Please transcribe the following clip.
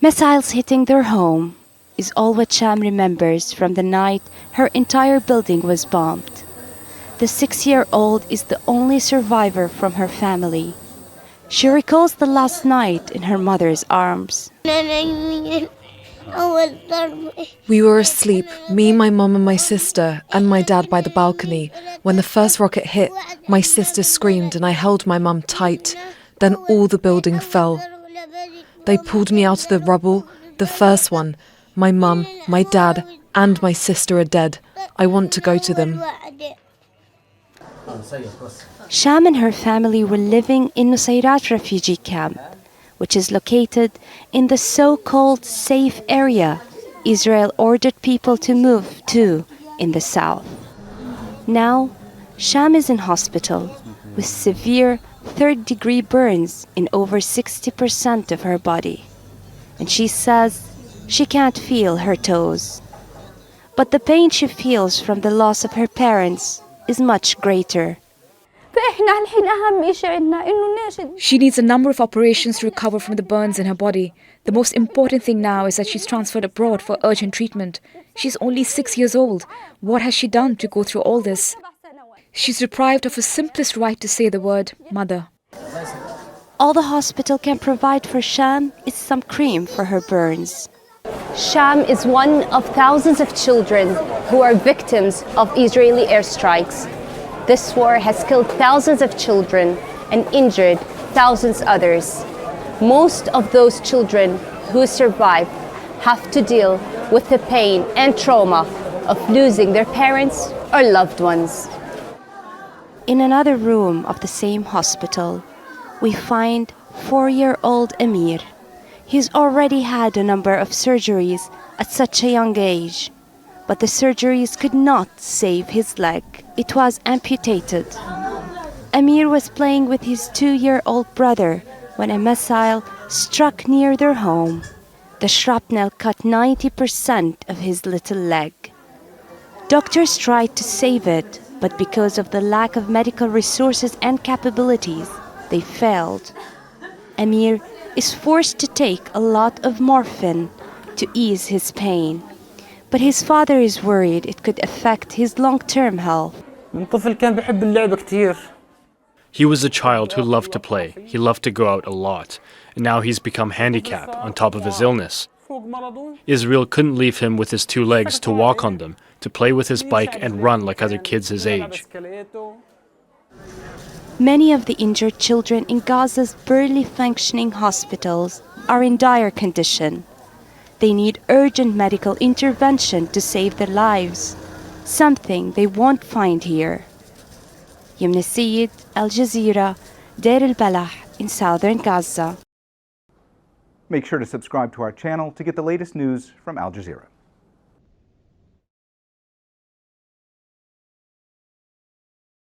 Missiles hitting their home is all what Sham remembers from the night her entire building was bombed. The 6-year-old is the only survivor from her family. She recalls the last night in her mother's arms. We were asleep, me, my mum and my sister, and my dad by the balcony. When the first rocket hit, my sister screamed and I held my mum tight. Then all the building fell. They pulled me out of the rubble, the first one. My mum, my dad, and my sister are dead. I want to go to them. Sham and her family were living in Nusayrat refugee camp, which is located in the so-called safe area Israel ordered people to move to in the south. Now, Sham is in hospital with severe third-degree burns in over 60% of her body. And she says she can't feel her toes. But the pain she feels from the loss of her parents is much greater. She needs a number of operations to recover from the burns in her body. The most important thing now is that she's transferred abroad for urgent treatment. She's only 6 years old. What has she done to go through all this? She's deprived of her simplest right to say the word mother. All the hospital can provide for Sham is some cream for her burns. Sham is one of thousands of children who are victims of Israeli airstrikes. This war has killed thousands of children and injured thousands others. Most of those children who survive have to deal with the pain and trauma of losing their parents or loved ones. In another room of the same hospital, we find 4-year-old Amir. He's already had a number of surgeries at such a young age, but the surgeries could not save his leg. It was amputated. Amir was playing with his 2-year-old brother when a missile struck near their home. The shrapnel cut 90% of his little leg. Doctors tried to save it, but because of the lack of medical resources and capabilities, they failed. Amir is forced to take a lot of morphine to ease his pain. But his father is worried it could affect his long-term health. He was a child who loved to play. He loved to go out a lot. And now he's become handicapped on top of his illness. Israel couldn't leave him with his 2 legs to walk on them, to play with his bike and run like other kids his age. Many of the injured children in Gaza's barely functioning hospitals are in dire condition. They need urgent medical intervention to save their lives, something they won't find here. Youmna, Al Jazeera, Deir al-Balah in southern Gaza. Make sure to subscribe to our channel to get the latest news from Al Jazeera.